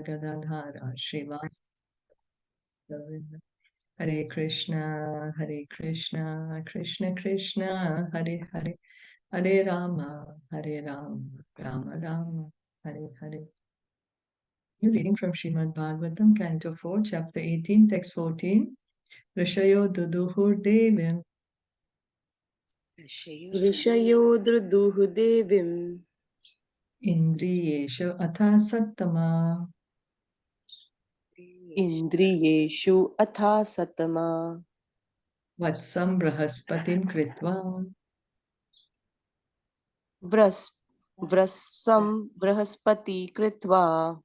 Gadadhara Srivas Hare Krishna, Krishna Krishna, Hare Hare, Hare Rama, Rama Rama, Hare Hare. You're reading from Srimad Bhagavatam, Canto 4, Chapter 18, Text 14. Rishayo duduhur devim. Rishayo druduh devim. Indriyeshu atha sattama. Indriyeshu atha sattama. Vatsam brahaspatim kritva. Vrasam brahaspati kritva.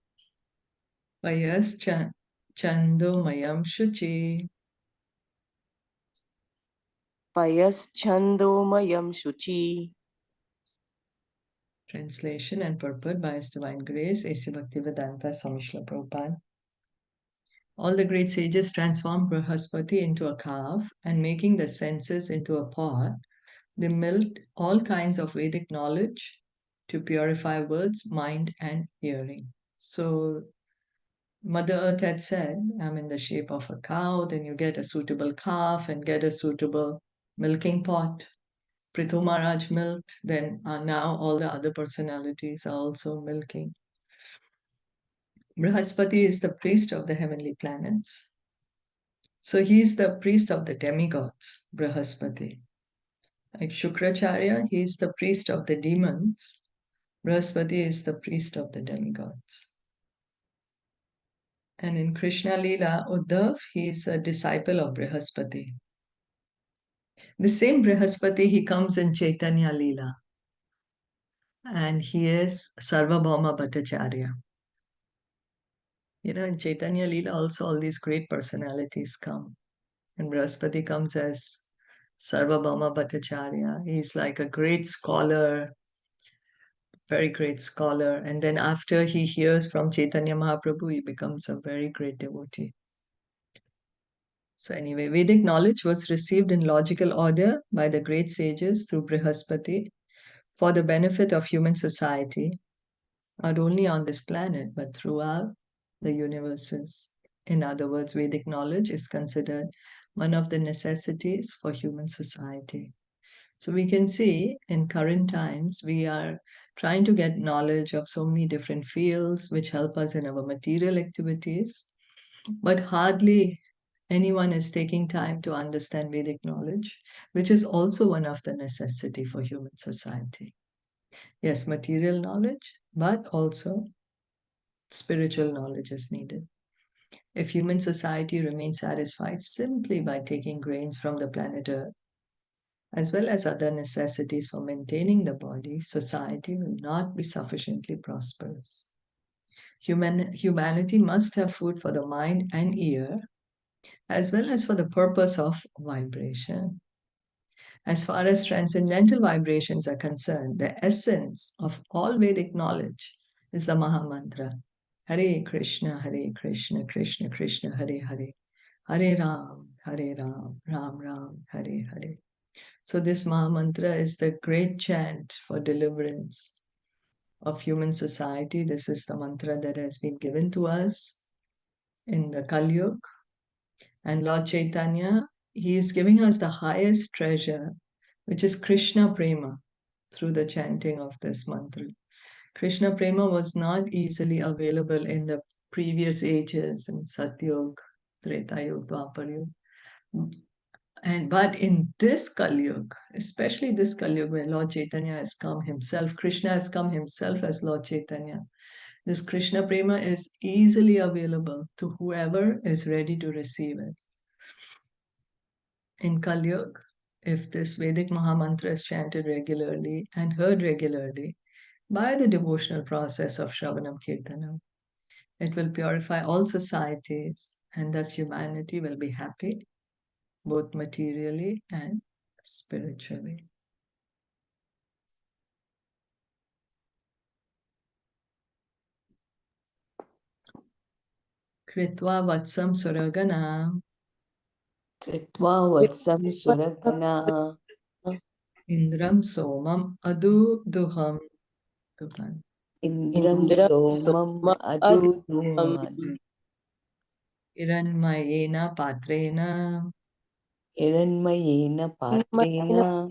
Vayas chandomayam shuchi. Payas chandomayam shuchi. Translation and purport by His Divine Grace, A.C. Bhaktivedanta Swami Srila Prabhupada. All the great sages transformed Brahaspati into a calf, and making the senses into a pot, they milked all kinds of Vedic knowledge to purify words, mind, and hearing. So Mother Earth had said, I'm in the shape of a cow, then you get a suitable calf and get a suitable milking pot. Pṛthu Mahārāja milked, then now all the other personalities are also milking. Brahaspati is the priest of the heavenly planets. So he is the priest of the demigods, Brahaspati. Like Shukracharya, he is the priest of the demons. Brahaspati is the priest of the demigods. And in Krishna Lila, Uddhav, he is a disciple of Brahaspati. The same Brahaspati, he comes in Caitaniya Lila. And he is Sarvabhauma Bhattacharya. You know, in Caitanya Lila also all these great personalities come. And Brahaspati comes as Sarvabhauma Bhattacharya. He's like a great scholar, very great scholar. And then after he hears from Chaitanya Mahaprabhu, he becomes a very great devotee. So anyway, Vedic knowledge was received in logical order by the great sages through Brahaspati for the benefit of human society, not only on this planet, but throughout the universes. In other words, Vedic knowledge is considered one of the necessities for human society. So we can see in current times, we are trying to get knowledge of so many different fields which help us in our material activities, but hardly anyone is taking time to understand Vedic knowledge, which is also one of the necessity for human society. Yes, material knowledge, but also spiritual knowledge is needed. If human society remains satisfied simply by taking grains from the planet Earth, as well as other necessities for maintaining the body, society will not be sufficiently prosperous. Humanity must have food for the mind and ear, as well as for the purpose of vibration. As far as transcendental vibrations are concerned, the essence of all Vedic knowledge is the Mahamantra. Hare Krishna, Krishna Krishna, Hare Hare, Hare Ram, Ram Ram, Hare Hare. So this Mahamantra is the great chant for deliverance of human society. This is the mantra that has been given to us in the Kali Yuga. And Lord Chaitanya, he is giving us the highest treasure, which is Krishna Prema, through the chanting of this mantra. Krishna Prema was not easily available in the previous ages in Satyug, Treta Yuga, Dwapar Yuga. But in this Kali Yuga, especially this Kali Yuga where Lord Chaitanya has come himself, Krishna has come himself as Lord Chaitanya, this Krishna Prema is easily available to whoever is ready to receive it. In Kali Yuga, if this Vedic Mahamantra is chanted regularly and heard regularly by the devotional process of Shravanam Kirtanam, it will purify all societies, and thus humanity will be happy, both materially and spiritually. Kritva Vatsam Suragana. Kritva Vatsam Suragana. Indram Somam Adu Duham. Indram Indra somam Soma adudhuman. Hiranmayena patrena Hiranmayena patrena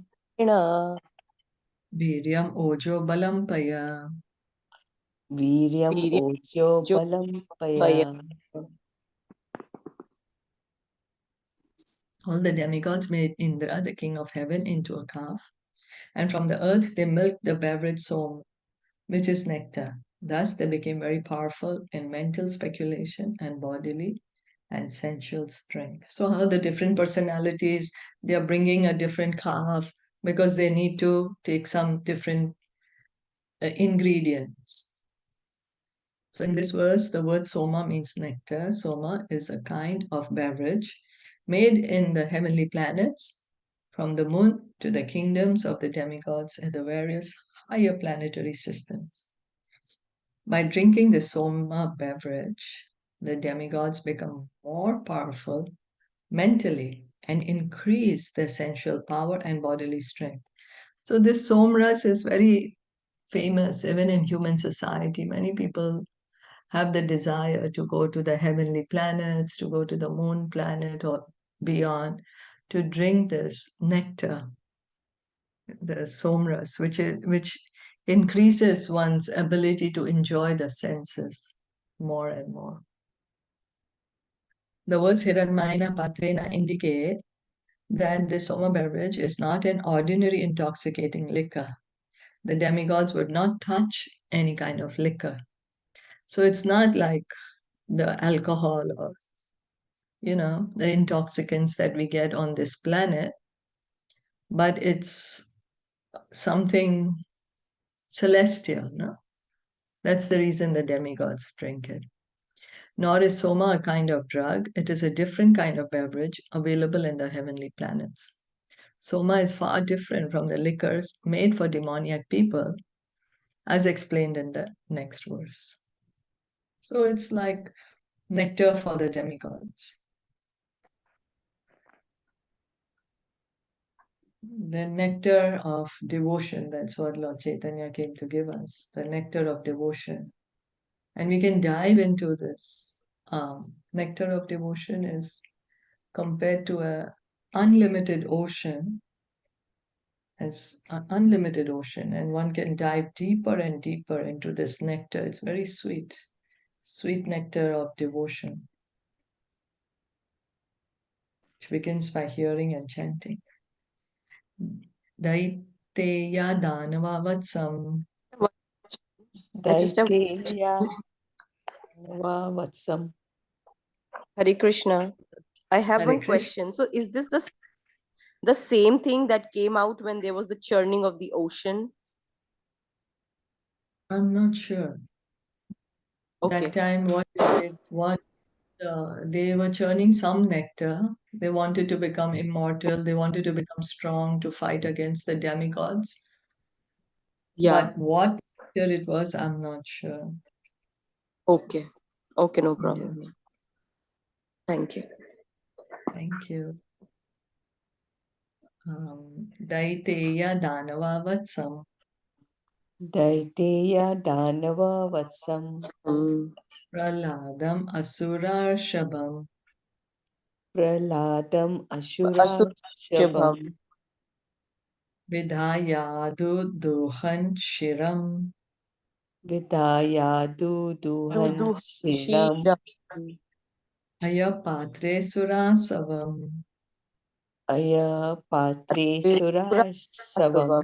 Viryam ojo balam paya. Viryam ojo balam paya. All the demigods made Indra, the king of heaven, into a calf, and from the earth they milked the beverage som, which is nectar. Thus they became very powerful in mental speculation and bodily and sensual strength. So how the different personalities, they are bringing a different calf because they need to take some different ingredients. So in this verse, the word soma means nectar. Soma is a kind of beverage made in the heavenly planets, from the moon to the kingdoms of the demigods and the various higher planetary systems. By drinking the soma beverage, the demigods become more powerful mentally and increase their sensual power and bodily strength. So this somras is very famous even in human society. Many people have the desire to go to the heavenly planets, to go to the moon planet or beyond, to drink this nectar, the somras, which increases one's ability to enjoy the senses more and more. The words Hiranmayana Patrena indicate that the soma beverage is not an ordinary intoxicating liquor. The demigods would not touch any kind of liquor. So it's not like the alcohol or the intoxicants that we get on this planet, but it's something celestial, no? That's the reason the demigods drink it. Nor is soma a kind of drug, it is a different kind of beverage available in the heavenly planets. Soma is far different from the liquors made for demoniac people, as explained in the next verse. So it's like nectar for the demigods. The nectar of devotion, that's what Lord Chaitanya came to give us, the nectar of devotion. And we can dive into this. Nectar of devotion is compared to an unlimited ocean, as an unlimited ocean, and one can dive deeper and deeper into this nectar. It's very sweet, sweet nectar of devotion, which begins by hearing and chanting. Daiteya Danava Vatsam. I just have Daiteya Vatsam. Hare Krishna. I have Hare one Krishna. question. So is this the same thing that came out when there was the churning of the ocean? I'm not sure. Okay. That time, they were churning some nectar. They wanted to become immortal. They wanted to become strong to fight against the demigods. Yeah. But what nectar it was, I'm not sure. Okay. Okay, no Yeah. problem. Yeah. Thank you. Thank you. Daiteya Danava Vatsam. Daiteya Danava Vatsam. Praladam Asura Shabam. Praladam Ashura Shabam. Vidhayadu Duhan Shiram. Vidayadu Duhan Shiram. Ayapatre Surasavam. Aya Patre Surasavam.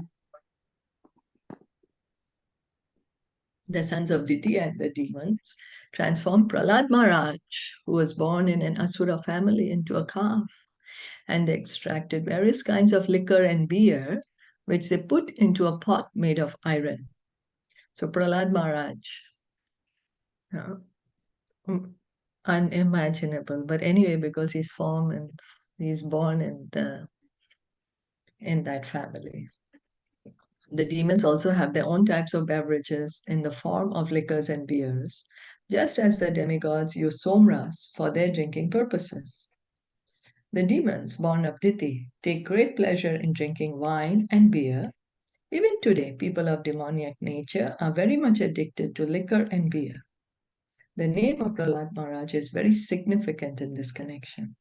The sons of Diti and the demons transformed Prahlad Maharaj, who was born in an Asura family, into a calf. And they extracted various kinds of liquor and beer, which they put into a pot made of iron. So Prahlad Maharaj, unimaginable. But anyway, because he's formed and he's born in that family. The demons also have their own types of beverages in the form of liquors and beers, just as the demigods use somras for their drinking purposes. The demons, born of Diti, take great pleasure in drinking wine and beer, Even today, people of demoniac nature are very much addicted to liquor and beer. The name of Prahlad Maharaj is very significant in this connection.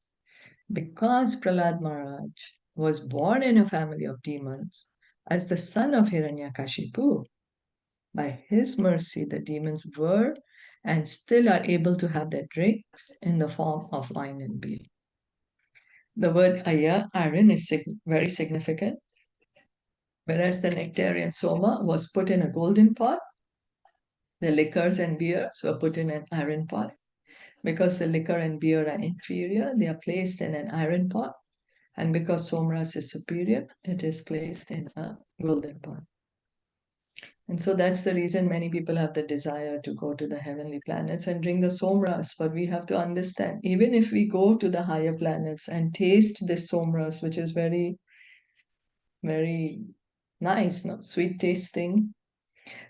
Because Prahlad Maharaj was born in a family of demons as the son of Hiranyakashipu, by his mercy, the demons were and still are able to have their drinks in the form of wine and beer. The word aya, iron, is very significant. Whereas the nectarian soma was put in a golden pot, the liquors and beers were put in an iron pot. Because the liquor and beer are inferior, they are placed in an iron pot. And because somras is superior, it is placed in a golden pot. And so that's the reason many people have the desire to go to the heavenly planets and drink the somras. But we have to understand, even if we go to the higher planets and taste this somras, which is very, very nice, no? Sweet tasting,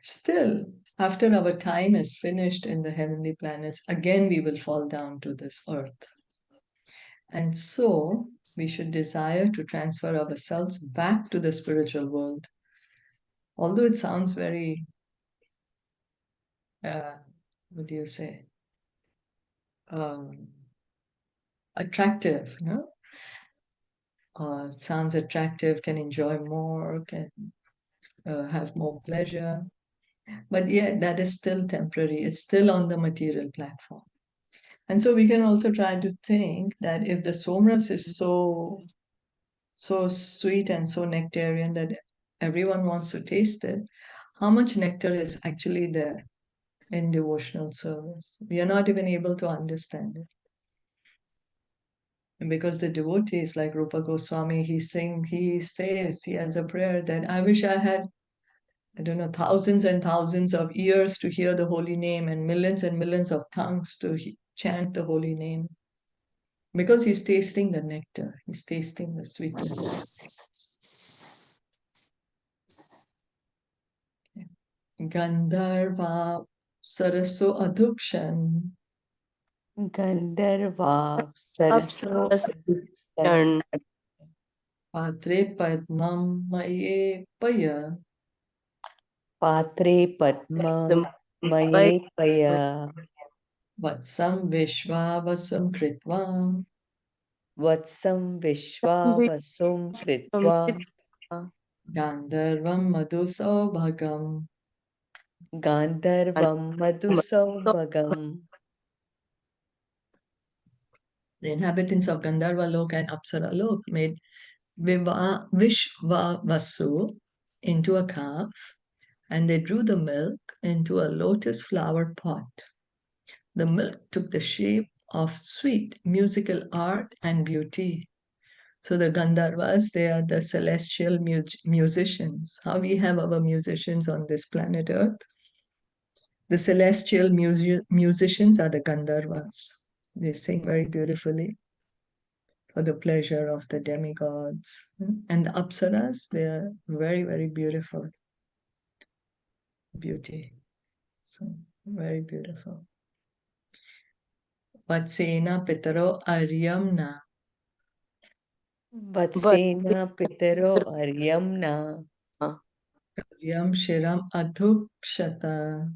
still, after our time is finished in the heavenly planets, again we will fall down to this earth. And so we should desire to transfer ourselves back to the spiritual world. Although it sounds very, what do you say, attractive, no? Sounds attractive, can enjoy more, can have more pleasure. But yet that is still temporary. It's still on the material platform. And so we can also try to think that if the somras is so sweet and so nectarian that everyone wants to taste it, how much nectar is actually there in devotional service? We are not even able to understand it. And because the devotees like Rupa Goswami, he says, he has a prayer that I wish I had, I don't know, thousands and thousands of ears to hear the holy name and millions of tongues to chant the holy name. Because he's tasting the nectar, he's tasting the sweetness. Gandharva Saraso Adhukshan Gandharva Saraswati Patre Padmam Maye Paya Patre Padma Maye Paya Vatsam Vishvavasam Kritva Vatsam Vishwavasum Kritva Gandharvam Madhusaubhagam. Gandharvam Madhusaubhagam. The inhabitants of Gandharva Lok and Apsara Lok made Vishvavasu into a calf, and they drew the milk into a lotus flower pot. The milk took the shape of sweet musical art and beauty. So the Gandharvas, they are the celestial musicians. How we have our musicians on this planet Earth. The celestial musicians are the Gandharvas. They sing very beautifully for the pleasure of the demigods. And the Apsaras, they are very, very beautiful. Beauty. So, very beautiful. Vatsena Pitaro Aryamna. Vatsena Pitaro Aryamna. Kavyam Shiram Adhukshata.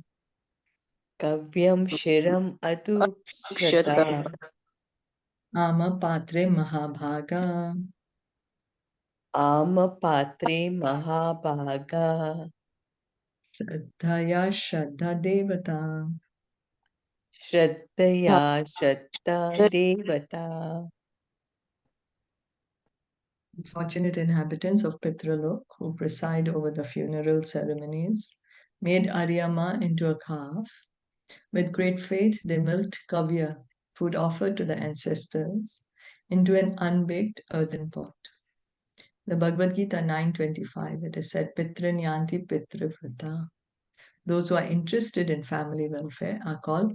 Kavyam Shiram Adukshata. Ama Patre Mahabhaga. Ama Patre Mahabhaga. Shraddhaya Shraddha Devata. Shraddhaya Shraddha Devata. Fortunate inhabitants of Pitralok who preside over the funeral ceremonies made Aryama into a calf. With great faith, they milked kavya, food offered to the ancestors, into an unbaked earthen pot. The Bhagavad Gita 9:25, it is said, Pitranyanti Pitravrata. Those who are interested in family welfare are called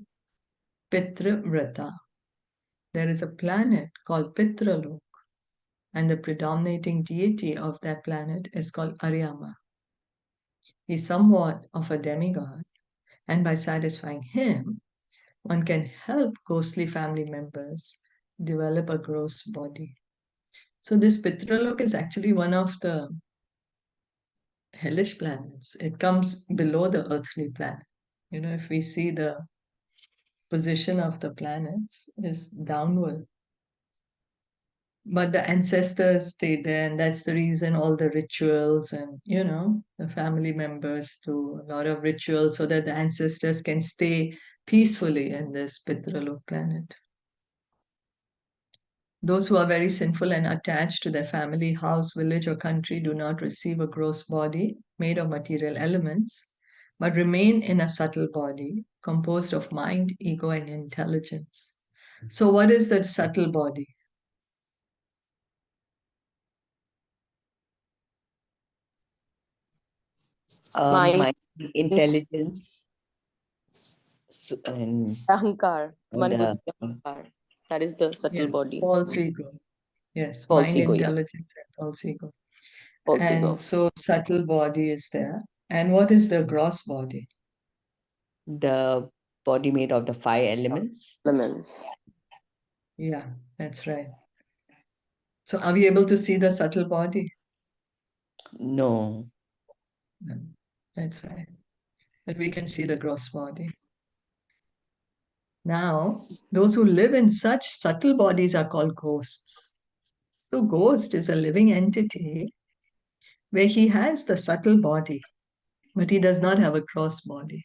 Pitravrata. There is a planet called Pitralok, and the predominating deity of that planet is called Aryama. He's somewhat of a demigod, and by satisfying him, one can help ghostly family members develop a gross body. So this Pitralok is actually one of the hellish planets. It comes below the earthly planet. If we see the position of the planets is downward. But the ancestors stay there, and that's the reason all the rituals and, the family members do a lot of rituals so that the ancestors can stay peacefully in this Pitralok planet. Those who are very sinful and attached to their family, house, village, or country do not receive a gross body made of material elements, but remain in a subtle body composed of mind, ego, and intelligence. So, what is that subtle body? Mind, My intelligence and Ahankar, Man, the Buddhi, Ahankar. That is the subtle Yeah, body. false ego. Yes, False mind, ego, yeah. intelligence, and false ego. False ego. And so, subtle body is there. And what is the gross body? the body made of the 5 elements. Elements. Yeah, that's right. So, are we able to see the subtle body? No. No, that's right. But we can see the gross body. Now, those who live in such subtle bodies are called ghosts. So, ghost is a living entity where he has the subtle body, but he does not have a gross body.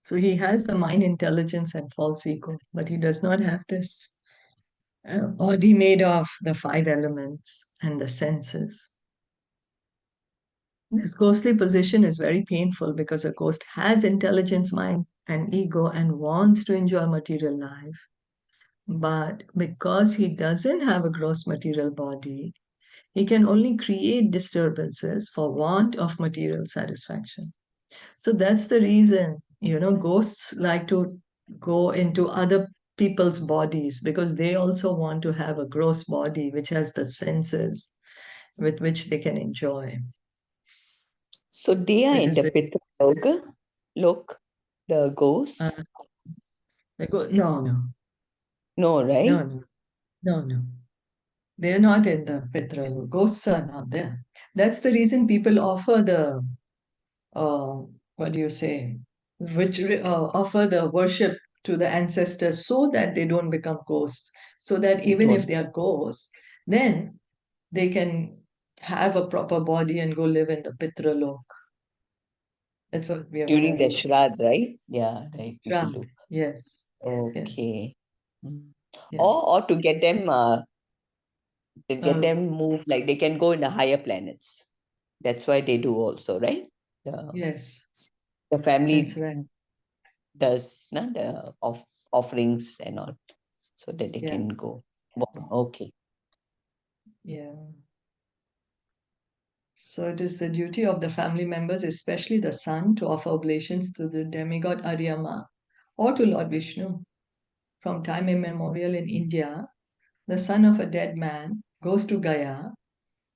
So, he has the mind, intelligence, and false ego, but he does not have this body made of the 5 elements and the senses. This ghostly position is very painful because a ghost has intelligence, mind, and ego and wants to enjoy material life. But because he doesn't have a gross material body, he can only create disturbances for want of material satisfaction. So that's the reason, ghosts like to go into other people's bodies because they also want to have a gross body which has the senses with which they can enjoy. So they are It in is the Pitraloka. Look, the ghosts. No, no, No, right? no, no, no. They're not in the Pitral. Ghosts are not there. That's the reason people offer the, what do you say, which offer the worship to the ancestors so that they don't become ghosts. So that even if they are ghosts, then they can have a proper body and go live in the Pitralok. That's what we are During the going to do. Shraddh, right? Yeah, right. People Right. do. Yes. Okay. Yeah. Or to get them move, like they can go in the higher planets. That's why they do also, right? Yes. The That's family right. does the offerings and all, so that they Yeah. can go. Okay. Yeah. So it is the duty of the family members, especially the son, to offer oblations to the demigod Aryama or to Lord Vishnu. From time immemorial in India, the son of a dead man goes to Gaya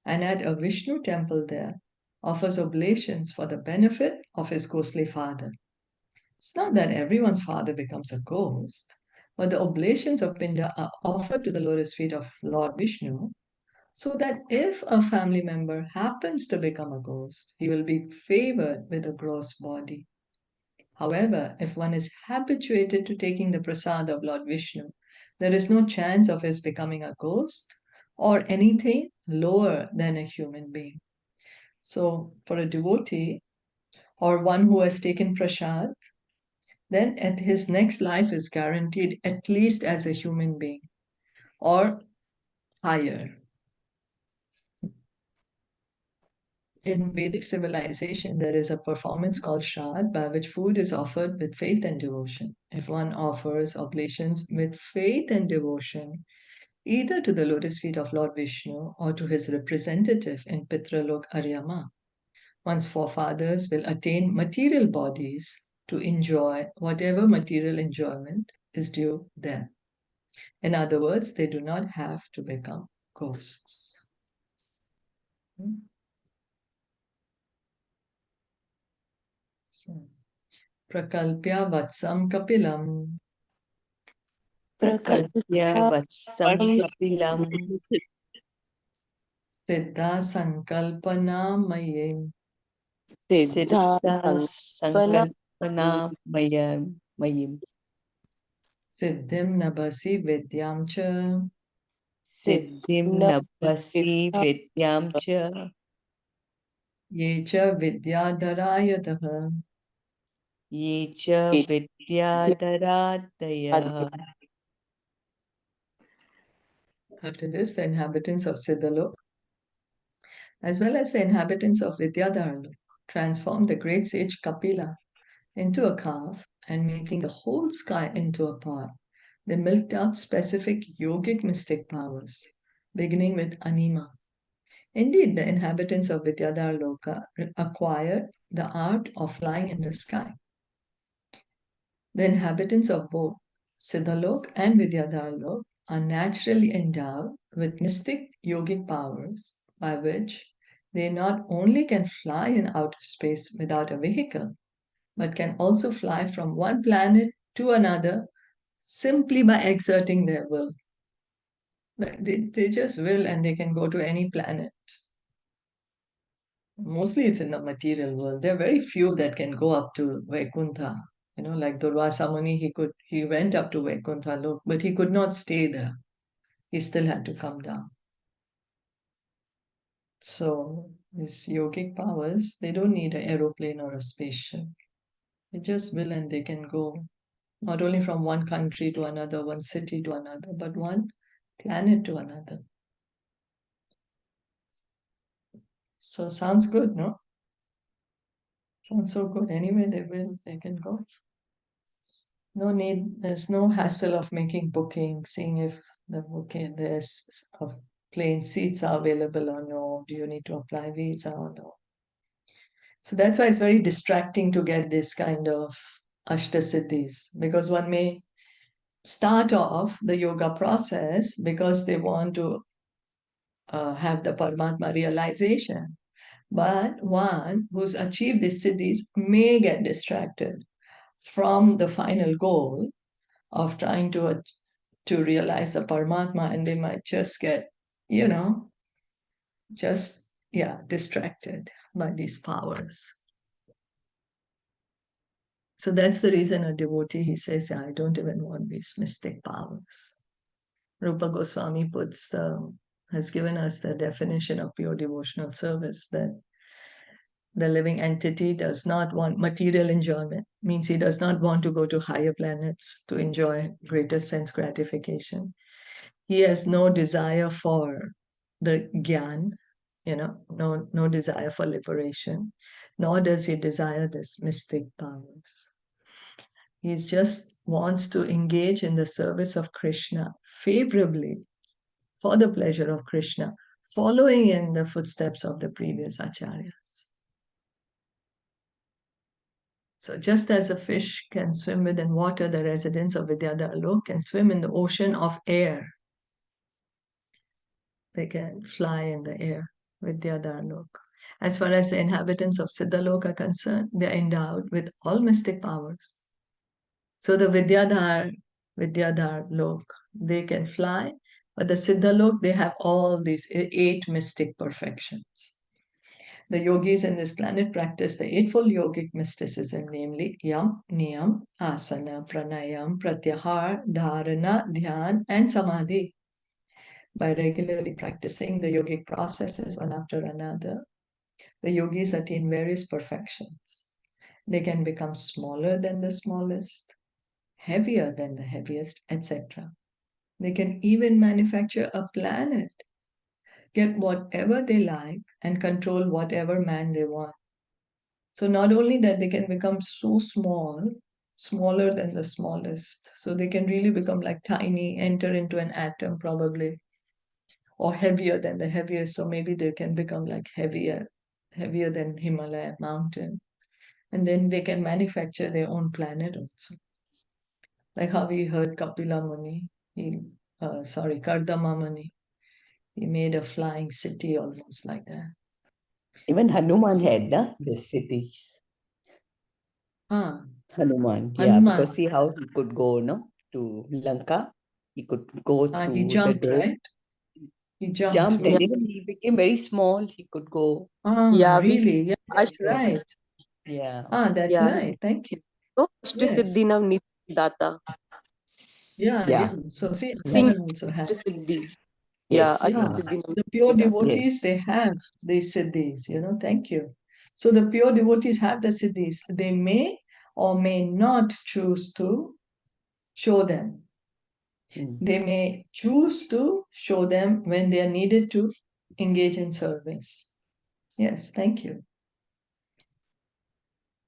and at a Vishnu temple there offers oblations for the benefit of his ghostly father. It's not that everyone's father becomes a ghost, but the oblations of Pinda are offered to the lotus feet of Lord Vishnu so that if a family member happens to become a ghost, he will be favored with a gross body. However, if one is habituated to taking the prasad of Lord Vishnu, there is no chance of his becoming a ghost or anything lower than a human being. So, for a devotee or one who has taken prasad, then at his next life is guaranteed at least as a human being or higher. In Vedic civilization, there is a performance called Shraddh by which food is offered with faith and devotion. If one offers oblations with faith and devotion, either to the lotus feet of Lord Vishnu or to his representative in Pitralok Aryama, one's forefathers will attain material bodies to enjoy whatever material enjoyment is due them. In other words, they do not have to become ghosts. So, Prakalpya Vatsam Kapilam. Prakalpya Vatsam Kapilam Siddha Sankalpana Mayim. Siddha Sankalpana Mayim. Siddhim Nabhasi Vidyam Cha. Siddhim Nabhasi Vidyam Cha. Ye Cha Vidyadharayataha. Ye Cha Vidyadharadaya. After this, the inhabitants of Siddhalok, as well as the inhabitants of Vidyadharalok, transformed the great sage Kapila into a calf and making the whole sky into a pot. They milked out specific yogic mystic powers, beginning with anima. Indeed, the inhabitants of Vidyadharaloka acquired the art of flying in the sky. The inhabitants of both Siddhalok and Vidyadharalok are naturally endowed with mystic yogic powers by which they not only can fly in outer space without a vehicle, but can also fly from one planet to another simply by exerting their will. They just will and they can go to any planet. Mostly it's in the material world. There are very few that can go up to Vaikuntha. Like Durvasa Muni, he went up to Vaikuntha, look, but he could not stay there. He still had to come down. So these yogic powers, they don't need an aeroplane or a spaceship. They just will and they can go not only from one country to another, one city to another, but one planet to another. So sounds good, no? Sounds so good. Anyway, they can go. No need, there's no hassle of making booking, seeing if the booking, there's of plane seats are available or no. Do you need to apply visa or no? So that's why it's very distracting to get this kind of Ashtasiddhis, because one may start off the yoga process because they want to have the Paramatma realization. But one who's achieved these siddhis may get distracted from the final goal of trying to realize the Paramatma, and they might just get, distracted by these powers. So that's the reason a devotee, he says, I don't even want these mystic powers. Rupa Goswami has given us the definition of pure devotional service, that the living entity does not want material enjoyment, means he does not want to go to higher planets to enjoy greater sense gratification. He has no desire for the gyan, no desire for liberation, nor does he desire this mystic powers. He just wants to engage in the service of Krishna favorably for the pleasure of Krishna, following in the footsteps of the previous acharyas. So just as a fish can swim within water, the residents of Vidyadharalok can swim in the ocean of air. They can fly in the air, Vidyadharalok. As far as the inhabitants of Siddhalok are concerned, they are endowed with all mystic powers. So the Vidyadharalok, they can fly, but the Siddhalok, they have all these 8 mystic perfections. The yogis in this planet practice the eightfold yogic mysticism, namely Yam, Niyam, Asana, Pranayam, Pratyahar, Dharana, Dhyan, and Samadhi. By regularly practicing the yogic processes one after another, the yogis attain various perfections. They can become smaller than the smallest, heavier than the heaviest, etc. They can even manufacture a planet, get whatever they like, and control whatever man they want. So not only that, they can become so small, smaller than the smallest. So they can really become like tiny, enter into an atom probably, or heavier than the heaviest. So maybe they can become like heavier than Himalayan mountain. And then they can manufacture their own planet also. Like how we heard Kapila Muni, Kardama Muni, he made a flying city almost like that. Even Hanuman had the cities. Hanuman, yeah, because see how he could go, to Lanka. He could go through he jumped, the door. right? He jumped. Jumped, and Really? even he became very small. He could go. Ah, Yeah, we really? Yeah, that's Ashti- right. Yeah. Ah, that's yeah, right. Thank you. Ashti Yes. Siddhinam Nidata. Yeah, Yeah. yeah. So see, Sing Anmol also has. Ashti Siddhi. Yeah, Yes. Ashti Yeah, Yes. Siddhinam the pure Nidata. devotees, they Yes. have these siddhis, thank you. So the pure devotees have the siddhis. They may or may not choose to show them. Mm. They may choose to show them when they are needed to engage in service. Yes, thank you.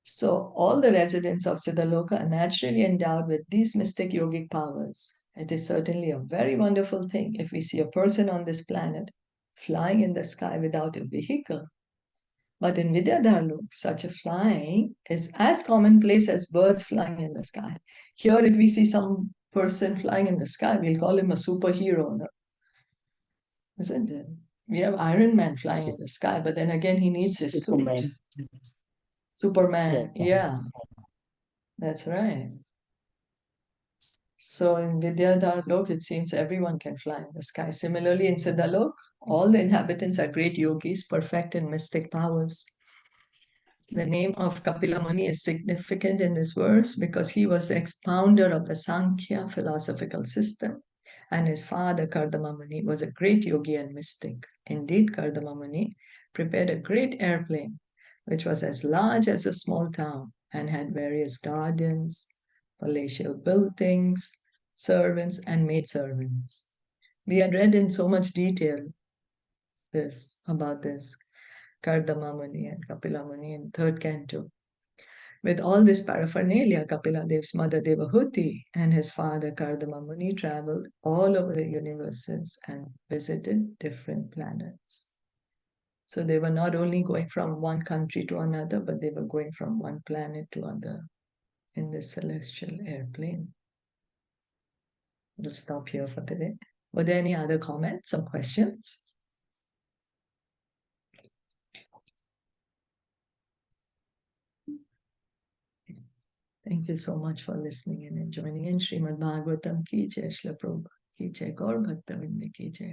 So all the residents of Siddhaloka are naturally endowed with these mystic yogic powers. It is certainly a very wonderful thing if we see a person on this planet flying in the sky without a vehicle. But in Vidyadharlok, such a flying is as commonplace as birds flying in the sky. Here, if we see some person flying in the sky, we'll call him a superhero, no? Isn't it? We have Iron Man flying in the sky, but then again, he needs his suit. Superman. Superman, Yeah. yeah, that's right. So in Vidyadharlok, it seems everyone can fly in the sky. Similarly, in Siddhalok, all the inhabitants are great yogis, perfect in mystic powers. The name of Kapila Muni is significant in this verse because he was the expounder of the Sankhya philosophical system, and his father Kardama Muni was a great yogi and mystic. Indeed, Kardama Muni prepared a great airplane, which was as large as a small town and had various gardens, palatial buildings, servants, and maidservants. We had read in so much detail about this Kardama Muni and Kapila Muni in third canto. With all this paraphernalia, Kapila Dev's mother Devahuti and his father Kardama Muni traveled all over the universes and visited different planets. So they were not only going from one country to another, but they were going from one planet to other in this celestial airplane. We'll stop here for today. Were there any other comments or questions? Thank you so much for listening and joining in. Srimad Bhagavatam ki jai, Srila Prabhupada ki jai, Gaur Bhakta Vrinda ki jai.